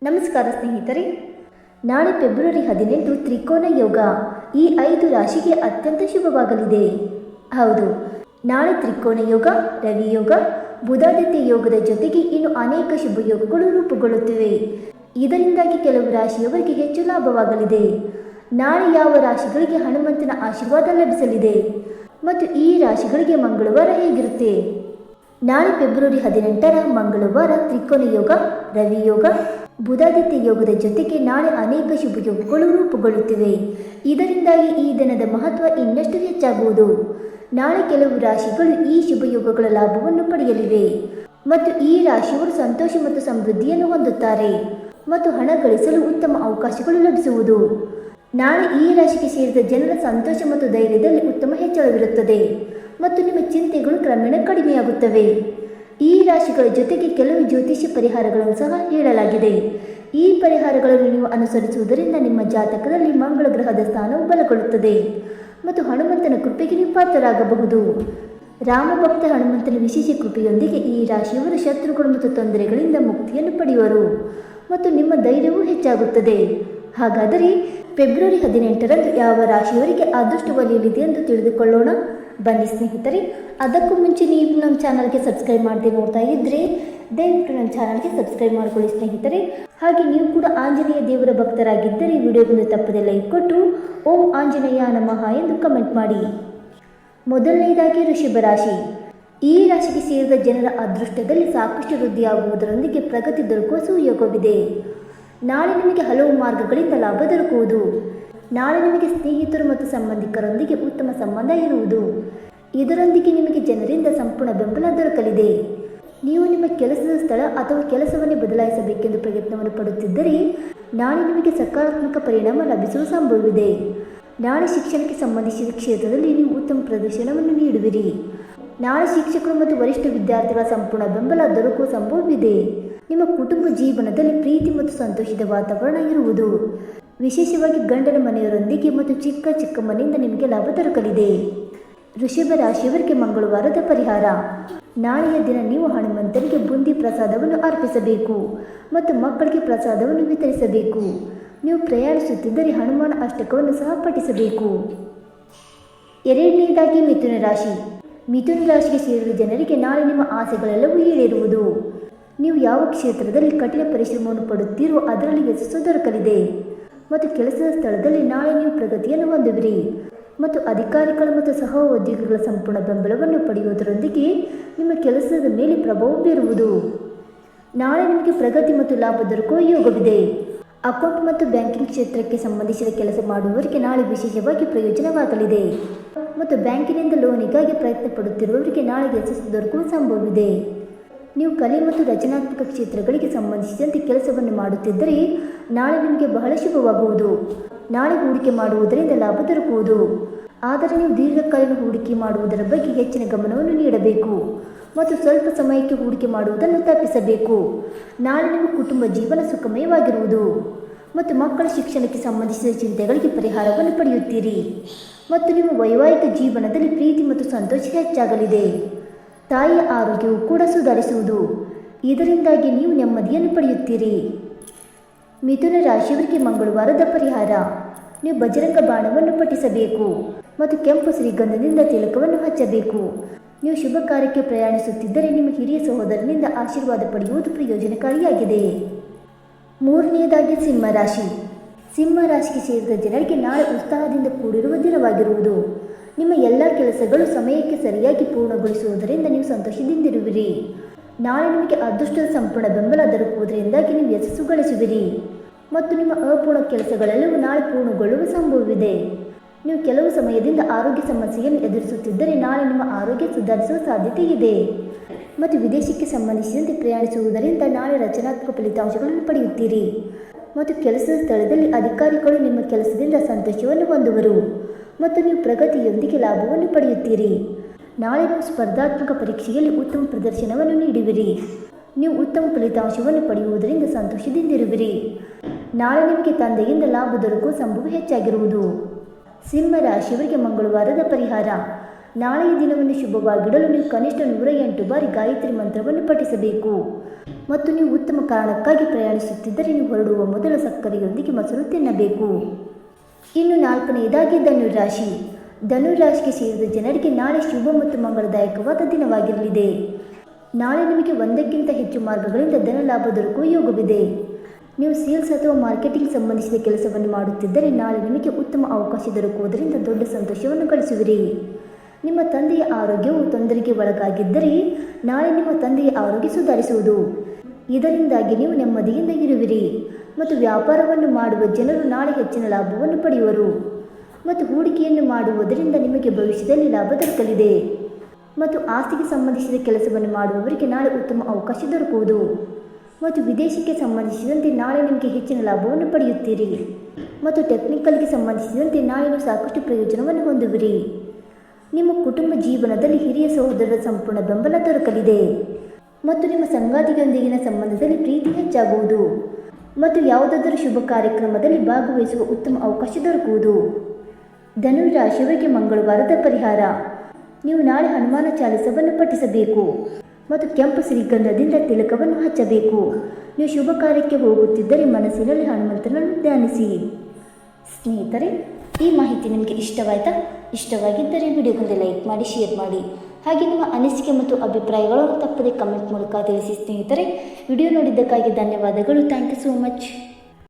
ನಮಸ್ಕಾರ ಸ್ನೇಹಿತರೆ, ನಾಳೆ ಫೆಬ್ರವರಿ 18 ತ್ರಿಕೋನ ಯೋಗ ಈ 5 ರಾಶಿಗೆ ಅತ್ಯಂತ ಶುಭವಾಗಲಿದೆ. ಹೌದು, ನಾಳೆ ತ್ರಿಕೋನ ಯೋಗ, ರವಿ ಯೋಗ, ಬುಧಾದಿತ್ಯ ಯೋಗದ ಜೊತೆಗೆ ಇನ್ನು ಅನೇಕ ಶುಭ ಯೋಗಗಳು ರೂಪುಗೊಳ್ಳುತ್ತಿವೆ. ಇದರಿಂದಾಗಿ ಕೆಲವು ರಾಶಿಯವರಿಗೆ ಹೆಚ್ಚು ಲಾಭವಾಗಲಿದೆ. ನಾಳೆ ಯಾವ ರಾಶಿಗಳಿಗೆ ಹನುಮಂತನ ಆಶೀರ್ವಾದ ಲಭಿಸಲಿದೆ ಮತ್ತು ಈ ರಾಶಿಗಳಿಗೆ ಮಂಗಳವಾರ ಹೇಗಿರುತ್ತೆ? ನಾಳೆ ಫೆಬ್ರವರಿ 18 ಮಂಗಳವಾರ ತ್ರಿಕೋನ ಯೋಗ, ರವಿ ಯೋಗ, ಬುಧಾದಿತ್ಯ ಯೋಗದ ಜೊತೆಗೆ ನಾಳೆ ಅನೇಕ ಶುಭ ಯೋಗಗಳು ರೂಪುಗೊಳ್ಳುತ್ತಿವೆ. ಇದರಿಂದಾಗಿ ಈ ದಿನದ ಮಹತ್ವ ಇನ್ನಷ್ಟು ಹೆಚ್ಚಾಗುವುದು. ನಾಳೆ ಕೆಲವು ರಾಶಿಗಳು ಈ ಶುಭ ಯೋಗಗಳ ಲಾಭವನ್ನು ಪಡೆಯಲಿವೆ ಮತ್ತು ಈ ರಾಶಿಯವರು ಸಂತೋಷ ಮತ್ತು ಸಮೃದ್ಧಿಯನ್ನು ಹೊಂದುತ್ತಾರೆ ಮತ್ತು ಹಣ ಗಳಿಸಲು ಉತ್ತಮ ಅವಕಾಶಗಳು ಲಭಿಸುವುದು. ನಾಳೆ ಈ ರಾಶಿಗೆ ಸೇರಿದ ಜನರ ಸಂತೋಷ ಮತ್ತು ಧೈರ್ಯದಲ್ಲಿ ಉತ್ತಮ ಹೆಚ್ಚಳವಿರುತ್ತದೆ ಮತ್ತು ನಿಮ್ಮ ಚಿಂತೆಗಳು ಕ್ರಮೇಣ ಕಡಿಮೆಯಾಗುತ್ತವೆ. ಈ ರಾಶಿಗಳ ಜೊತೆಗೆ ಕೆಲವು ಜ್ಯೋತಿಷ್ಯ ಪರಿಹಾರಗಳನ್ನು ಸಹ ಹೇಳಲಾಗಿದೆ. ಈ ಪರಿಹಾರಗಳನ್ನು ನೀವು ಅನುಸರಿಸುವುದರಿಂದ ನಿಮ್ಮ ಜಾತಕದಲ್ಲಿ ಮಂಗಳ ಗ್ರಹದ ಸ್ಥಾನವು ಬಲಗೊಳ್ಳುತ್ತದೆ ಮತ್ತು ಹನುಮಂತನ ಕೃಪೆಗೆ ನೀವು ಪಾತ್ರರಾಗಬಹುದು. ರಾಮಭಕ್ತ ಹನುಮಂತನ ವಿಶೇಷ ಕೃಪೆಯೊಂದಿಗೆ ಈ ರಾಶಿಯವರು ಶತ್ರುಗಳು ಮತ್ತು ತೊಂದರೆಗಳಿಂದ ಮುಕ್ತಿಯನ್ನು ಪಡೆಯುವರು ಮತ್ತು ನಿಮ್ಮ ಧೈರ್ಯವೂ ಹೆಚ್ಚಾಗುತ್ತದೆ. ಹಾಗಾದರೆ ಫೆಬ್ರವರಿ 18ರಂದು ಯಾವ ರಾಶಿಯವರಿಗೆ ಅದೃಷ್ಟ ಒಲಿಯಲಿದೆ ಎಂದು ತಿಳಿದುಕೊಳ್ಳೋಣ. ಬನ್ನಿ ಸ್ನೇಹಿತರೆ, ಅದಕ್ಕೂ ಮುಂಚೆ ನೀವು ನಮ್ಮ ಚಾನಲ್ಗೆ ಸಬ್ಸ್ಕ್ರೈಬ್ ಮಾಡದೆ ನೋಡ್ತಾ ಇದ್ದರೆ ದಯವಿಟ್ಟು ನಮ್ಮ ಚಾನಲ್ಗೆ ಸಬ್ಸ್ಕ್ರೈಬ್ ಮಾಡಿಕೊಳ್ಳಿ ಸ್ನೇಹಿತರೆ. ಹಾಗೆ ನೀವು ಕೂಡ ಆಂಜನೇಯ ದೇವರ ಭಕ್ತರಾಗಿದ್ದರೆ ವಿಡಿಯೋವನ್ನು ತಪ್ಪದೆ ಲೈಕ್ ಕೊಟ್ಟು ಓಂ ಆಂಜನೇಯ ನಮಃ ಎಂದು ಕಮೆಂಟ್ ಮಾಡಿ. ಮೊದಲನೆಯದಾಗಿ ವೃಷಭ ರಾಶಿ. ಈ ರಾಶಿಗೆ ಸೇರಿದ ಜನರ ಅದೃಷ್ಟದಲ್ಲಿ ಸಾಕಷ್ಟು ವೃದ್ಧಿಯಾಗುವುದರೊಂದಿಗೆ ಪ್ರಗತಿ ದೊರಕುವ ಸುಯೋಗವಿದೆ. ನಾಳೆ ನಿಮಗೆ ಹಲವು ಮಾರ್ಗಗಳಿಂದ ಲಾಭ ದೊರಕುವುದು. ನಾಳೆ ನಿಮಗೆ ಸ್ನೇಹಿತರು ಮತ್ತು ಸಂಬಂಧಿಕರೊಂದಿಗೆ ಉತ್ತಮ ಸಂಬಂಧ ಇರುವುದು. ಇದರೊಂದಿಗೆ ನಿಮಗೆ ಜನರಿಂದ ಸಂಪೂರ್ಣ ಬೆಂಬಲ ದೊರಕಲಿದೆ. ನೀವು ನಿಮ್ಮ ಕೆಲಸದ ಸ್ಥಳ ಅಥವಾ ಕೆಲಸವನ್ನೇ ಬದಲಾಯಿಸಬೇಕೆಂದು ಪ್ರಯತ್ನವನ್ನು ಪಡುತ್ತಿದ್ದರೆ ನಾಳೆ ನಿಮಗೆ ಸಕಾರಾತ್ಮಕ ಪರಿಣಾಮ ಲಭಿಸುವ ಸಂಭವವಿದೆ. ನಾಳೆ ಶಿಕ್ಷಣಕ್ಕೆ ಸಂಬಂಧಿಸಿದ ಕ್ಷೇತ್ರದಲ್ಲಿ ನೀವು ಉತ್ತಮ ಪ್ರದರ್ಶನವನ್ನು ನೀಡುವಿರಿ. ನಾಳೆ ಶಿಕ್ಷಕರು ಮತ್ತು ವರಿಷ್ಠ ವಿದ್ಯಾರ್ಥಿಗಳ ಸಂಪೂರ್ಣ ಬೆಂಬಲ ದೊರಕುವ ಸಂಭವವಿದೆ. ನಿಮ್ಮ ಕುಟುಂಬ ಜೀವನದಲ್ಲಿ ಪ್ರೀತಿ ಮತ್ತು ಸಂತೋಷದ ವಾತಾವರಣ ಇರುವುದು. ವಿಶೇಷವಾಗಿ ಗಂಡನ ಮನೆಯವರೊಂದಿಗೆ ಮತ್ತು ಚಿಕ್ಕ ಮನೆಯಿಂದ ನಿಮಗೆ ಲಾಭ ದೊರಕಲಿದೆ. ವೃಷಭ ರಾಶಿಯವರಿಗೆ ಮಂಗಳವಾರದ ಪರಿಹಾರ. ನಾಳೆಯ ದಿನ ನೀವು ಹನುಮಂತನಿಗೆ ಬುಂದಿ ಪ್ರಸಾದವನ್ನು ಅರ್ಪಿಸಬೇಕು ಮತ್ತು ಮಕ್ಕಳಿಗೆ ಪ್ರಸಾದವನ್ನು ವಿತರಿಸಬೇಕು. ನೀವು ಪ್ರಯಾಣಿಸುತ್ತಿದ್ದರೆ ಹನುಮಾನ ಅಷ್ಟಕವನ್ನು ಸಹ ಪಠಿಸಬೇಕು. ಎರಡನೆಯದಾಗಿ ಮಿಥುನ ರಾಶಿ. ಮಿಥುನ ರಾಶಿಗೆ ಸೇರಿದ ಜನರಿಗೆ ನಾಳೆ ನಿಮ್ಮ ಆಸೆಗಳೆಲ್ಲವೂ ಈಡೇರುವುದು. ನೀವು ಯಾವ ಕ್ಷೇತ್ರದಲ್ಲಿ ಕಠಿಣ ಪರಿಶ್ರಮವನ್ನು ಪಡುತ್ತೀರೋ ಅದರಲ್ಲಿ ಯಶಸ್ಸು ದೊರಕಲಿದೆ ಮತ್ತು ಕೆಲಸದ ಸ್ಥಳದಲ್ಲಿ ನಾಳೆ ನೀವು ಪ್ರಗತಿಯನ್ನು ಹೊಂದುವಿರಿ ಮತ್ತು ಅಧಿಕಾರಿಗಳು ಮತ್ತು ಸಹ ಉದ್ಯೋಗಿಗಳ ಸಂಪೂರ್ಣ ಬೆಂಬಲವನ್ನು ಪಡೆಯುವುದರೊಂದಿಗೆ ನಿಮ್ಮ ಕೆಲಸದ ಮೇಲೆ ಪ್ರಭಾವ ಬೀರುವುದು. ನಾಳೆ ನಿಮಗೆ ಪ್ರಗತಿ ಮತ್ತು ಲಾಭ ದೊರಕುವ ಯೋಗವಿದೆ. ಅಕೌಂಟ್ ಮತ್ತು ಬ್ಯಾಂಕಿಂಗ್ ಕ್ಷೇತ್ರಕ್ಕೆ ಸಂಬಂಧಿಸಿದ ಕೆಲಸ ಮಾಡುವವರಿಗೆ ನಾಳೆ ವಿಶೇಷವಾಗಿ ಪ್ರಯೋಜನವಾಗಲಿದೆ ಮತ್ತು ಬ್ಯಾಂಕಿನಿಂದ ಲೋನಿಗಾಗಿ ಪ್ರಯತ್ನ ಪಡುತ್ತಿರುವವರಿಗೆ ನಾಳೆ ಯಶಸ್ಸು ದೊರಕುವ ಸಂಭವವಿದೆ. ನೀವು ಕಲೆ ಮತ್ತು ರಚನಾತ್ಮಕ ಕ್ಷೇತ್ರಗಳಿಗೆ ಸಂಬಂಧಿಸಿದಂತೆ ಕೆಲಸವನ್ನು ಮಾಡುತ್ತಿದ್ದರೆ ನಾಳೆ ನಿಮಗೆ ಬಹಳ ಶುಭವಾಗುವುದು. ನಾಳೆ ಹೂಡಿಕೆ ಮಾಡುವುದರಿಂದ ಲಾಭ ದೊರಕುವುದು. ಆದರೆ ನೀವು ದೀರ್ಘಕಾಲೀನ ಹೂಡಿಕೆ ಮಾಡುವುದರ ಬಗ್ಗೆ ಹೆಚ್ಚಿನ ಗಮನವನ್ನು ನೀಡಬೇಕು ಮತ್ತು ಸ್ವಲ್ಪ ಸಮಯಕ್ಕೆ ಹೂಡಿಕೆ ಮಾಡುವುದನ್ನು ತಪ್ಪಿಸಬೇಕು. ನಾಳೆ ನಿಮ್ಮ ಕುಟುಂಬ ಜೀವನ ಸುಖಮಯವಾಗಿರುವುದು ಮತ್ತು ಮಕ್ಕಳ ಶಿಕ್ಷಣಕ್ಕೆ ಸಂಬಂಧಿಸಿದ ಚಿಂತೆಗಳಿಗೆ ಪರಿಹಾರವನ್ನು ಪಡೆಯುತ್ತೀರಿ ಮತ್ತು ನಿಮ್ಮ ವೈವಾಹಿಕ ಜೀವನದಲ್ಲಿ ಪ್ರೀತಿ ಮತ್ತು ಸಂತೋಷ ಹೆಚ್ಚಾಗಲಿದೆ. ತಾಯಿಯ ಆರೋಗ್ಯವು ಕೂಡ ಸುಧಾರಿಸುವುದು. ಇದರಿಂದಾಗಿ ನೀವು ನೆಮ್ಮದಿಯನ್ನು ಪಡೆಯುತ್ತೀರಿ. ಮಿಥುನ ರಾಶಿಯವರಿಗೆ ಮಂಗಳವಾರದ ಪರಿಹಾರ. ನೀವು ಬಜರಂಗ ಬಾಣವನ್ನು ಪಠಿಸಬೇಕು ಮತ್ತು ಕೆಂಪು ಶ್ರೀಗಂಧದಿಂದ ತಿಲಕವನ್ನು ಹಚ್ಚಬೇಕು. ನೀವು ಶುಭ ಕಾರ್ಯಕ್ಕೆ ಪ್ರಯಾಣಿಸುತ್ತಿದ್ದರೆ ನಿಮ್ಮ ಹಿರಿಯ ಸಹೋದರನಿಂದ ಆಶೀರ್ವಾದ ಪಡೆಯುವುದು ಪ್ರಯೋಜನಕಾರಿಯಾಗಿದೆ. ಮೂರನೆಯದಾಗಿ ಸಿಂಹ ರಾಶಿ. ಸಿಂಹ ರಾಶಿಗೆ ಸೇರಿದ ಜನರಿಗೆ ನಾಳೆ ಉತ್ಸಾಹದಿಂದ ಕೂಡಿರುವ ದಿನವಾಗಿರುವುದು. ನಿಮ್ಮ ಎಲ್ಲ ಕೆಲಸಗಳು ಸಮಯಕ್ಕೆ ಸರಿಯಾಗಿ ಪೂರ್ಣಗೊಳಿಸುವುದರಿಂದ ನೀವು ಸಂತೋಷದಿಂದಿರುವಿರಿ. ನಾಳೆ ನಿಮಗೆ ಅದೃಷ್ಟದ ಸಂಪೂರ್ಣ ಬೆಂಬಲ ದೊರಕುವುದರಿಂದಾಗಿ ನೀವು ಯಶಸ್ಸು ಗಳಿಸುವಿರಿ ಮತ್ತು ನಿಮ್ಮ ಅಪೂರ್ಣ ಕೆಲಸಗಳೆಲ್ಲವೂ ನಾಳೆ ಪೂರ್ಣಗೊಳ್ಳುವ ಸಂಭವವಿದೆ. ನೀವು ಕೆಲವು ಸಮಯದಿಂದ ಆರೋಗ್ಯ ಸಮಸ್ಯೆಯನ್ನು ಎದುರಿಸುತ್ತಿದ್ದರೆ ನಾಳೆ ನಿಮ್ಮ ಆರೋಗ್ಯ ಸುಧಾರಿಸುವ ಸಾಧ್ಯತೆ ಇದೆ ಮತ್ತು ವಿದೇಶಕ್ಕೆ ಸಂಬಂಧಿಸಿದಂತೆ ಪ್ರಯಾಣಿಸುವುದರಿಂದ ನಾಳೆ ರಚನಾತ್ಮಕ ಫಲಿತಾಂಶಗಳನ್ನು ಪಡೆಯುತ್ತೀರಿ ಮತ್ತು ಕೆಲಸದ ಸ್ಥಳದಲ್ಲಿ ಅಧಿಕಾರಿಗಳು ನಿಮ್ಮ ಕೆಲಸದಿಂದ ಸಂತೋಷವನ್ನು ಹೊಂದುವರು ಮತ್ತು ನೀವು ಪ್ರಗತಿಯೊಂದಿಗೆ ಲಾಭವನ್ನು ಪಡೆಯುತ್ತೀರಿ. ನಾಳೆ ನೀವು ಸ್ಪರ್ಧಾತ್ಮಕ ಪರೀಕ್ಷೆಯಲ್ಲಿ ಉತ್ತಮ ಪ್ರದರ್ಶನವನ್ನು ನೀಡುವಿರಿ. ನೀವು ಉತ್ತಮ ಫಲಿತಾಂಶವನ್ನು ಪಡೆಯುವುದರಿಂದ ಸಂತೋಷದಿಂದಿರುವಿರಿ. ನಾಳೆ ನಿಮಗೆ ತಂದೆಯಿಂದ ಲಾಭ ದೊರಕುವ ಸಂಭವ ಹೆಚ್ಚಾಗಿರುವುದು. ಸಿಂಹ ರಾಶಿಯವರಿಗೆ ಮಂಗಳವಾರದ ಪರಿಹಾರ. ನಾಳೆಯ ದಿನವನ್ನು ಶುಭವಾಗಿಡಲು ನೀವು ಕನಿಷ್ಠ 108 ಬಾರಿ ಗಾಯತ್ರಿ ಮಂತ್ರವನ್ನು ಪಠಿಸಬೇಕು ಮತ್ತು ನೀವು ಉತ್ತಮ ಕಾರಣಕ್ಕಾಗಿ ಪ್ರಯಾಣಿಸುತ್ತಿದ್ದರೆ ನೀವು ಹೊರಡುವ ಮೊದಲು ಸಕ್ಕರೆಯೊಂದಿಗೆ ಮೊಸರು ತಿನ್ನಬೇಕು. ಇನ್ನು ನಾಲ್ಕನೆಯದಾಗಿ ಧನುರಾಶಿ. ಧನುರಾಶಿಗೆ ಸೇರಿದ ಜನರಿಗೆ ನಾಳೆ ಶುಭ ಮತ್ತು ಮಂಗಳದಾಯಕವಾದ ದಿನವಾಗಿರಲಿದೆ. ನಾಳೆ ನಿಮಗೆ ಒಂದಕ್ಕಿಂತ ಹೆಚ್ಚು ಮಾರ್ಗಗಳಿಂದ ಧನ ಲಾಭ ದೊರಕುವ ಯೋಗವಿದೆ. ನೀವು ಸೇಲ್ಸ್ ಅಥವಾ ಮಾರ್ಕೆಟಿಂಗ್ ಸಂಬಂಧಿಸಿದ ಕೆಲಸವನ್ನು ಮಾಡುತ್ತಿದ್ದರೆ ನಾಳೆ ನಿಮಗೆ ಉತ್ತಮ ಅವಕಾಶ ದೊರಕುವುದರಿಂದ ದೊಡ್ಡ ಸಂತೋಷವನ್ನು ಗಳಿಸುವಿರಿ. ನಿಮ್ಮ ತಂದೆಯ ಆರೋಗ್ಯವು ತೊಂದರೆಗೆ ಒಳಗಾಗಿದ್ದರೆ ನಾಳೆ ನಿಮ್ಮ ತಂದೆಯ ಆರೋಗ್ಯ ಸುಧಾರಿಸುವುದು. ಇದರಿಂದಾಗಿ ನೀವು ನೆಮ್ಮದಿಯಿಂದ ಇರುವಿರಿ. ಮತ್ತು ವ್ಯಾಪಾರವನ್ನು ಮಾಡುವ ಜನರು ನಾಳೆ ಹೆಚ್ಚಿನ ಲಾಭವನ್ನು ಪಡೆಯುವರು. ಮತ್ತು ಹೂಡಿಕೆಯನ್ನು ಮಾಡುವುದರಿಂದ ನಿಮಗೆ ಭವಿಷ್ಯದಲ್ಲಿ ಲಾಭ ದೊರಕಲಿದೆ. ಮತ್ತು ಆಸ್ತಿಗೆ ಸಂಬಂಧಿಸಿದ ಕೆಲಸವನ್ನು ಮಾಡುವವರಿಗೆ ನಾಳೆ ಉತ್ತಮ ಅವಕಾಶ ದೊರಕುವುದು. ಮತ್ತು ವಿದೇಶಕ್ಕೆ ಸಂಬಂಧಿಸಿದಂತೆ ನಾಳೆ ನಿಮಗೆ ಹೆಚ್ಚಿನ ಲಾಭವನ್ನು ಪಡೆಯುತ್ತೀರಿ. ಮತ್ತು ಟೆಕ್ನಿಕಲ್ಗೆ ಸಂಬಂಧಿಸಿದಂತೆ ನಾಳೆ ಸಾಕಷ್ಟು ಪ್ರಯೋಜನವನ್ನು ಹೊಂದುವಿರಿ. ನಿಮ್ಮ ಕುಟುಂಬ ಜೀವನದಲ್ಲಿ ಹಿರಿಯ ಸಹೋದರರ ಸಂಪೂರ್ಣ ಬೆಂಬಲ ದೊರಕಲಿದೆ. ಮತ್ತು ನಿಮ್ಮ ಸಂಗಾತಿಯೊಂದಿಗಿನ ಸಂಬಂಧದಲ್ಲಿ ಪ್ರೀತಿ ಹೆಚ್ಚಾಗುವುದು. ಮತ್ತು ಯಾವುದಾದರೂ ಶುಭ ಕಾರ್ಯಕ್ರಮದಲ್ಲಿ ಭಾಗವಹಿಸುವ ಉತ್ತಮ ಅವಕಾಶ ದೊರಕುವುದು. ಧನುರಾಶಿಯವರಿಗೆ ಮಂಗಳವಾರದ ಪರಿಹಾರ. ನೀವು ನಾಳೆ ಹನುಮಾನ ಚಾಲಿಸವನ್ನು ಪಠಿಸಬೇಕು ಮತ್ತು ಕೆಂಪು ಶ್ರೀಗಂಧದಿಂದ ತಿಲಕವನ್ನು ಹಚ್ಚಬೇಕು. ನೀವು ಶುಭ ಕಾರ್ಯಕ್ಕೆ ಹೋಗುತ್ತಿದ್ದರೆ ಮನಸ್ಸಿನಲ್ಲಿ ಹನುಮಂತನನ್ನು ಧ್ಯಾನಿಸಿ. ಸ್ನೇಹಿತರೆ, ಈ ಮಾಹಿತಿ ನಿಮಗೆ ಇಷ್ಟವಾಯಿತಾ? ಇಷ್ಟವಾಗಿದ್ದರೆ ವಿಡಿಯೋಗೊಂದು ಲೈಕ್ ಮಾಡಿ, ಶೇರ್ ಮಾಡಿ. ಹಾಗೆ ನಿಮ್ಮ ಅನಿಸಿಕೆ ಮತ್ತು ಅಭಿಪ್ರಾಯಗಳನ್ನು ತಪ್ಪದೆ ಕಮೆಂಟ್ ಮೂಲಕ ತಿಳಿಸಿ. ಸ್ನೇಹಿತರೆ, ವಿಡಿಯೋ ನೋಡಿದ್ದಕ್ಕಾಗಿ ಧನ್ಯವಾದಗಳು. Thank you so much.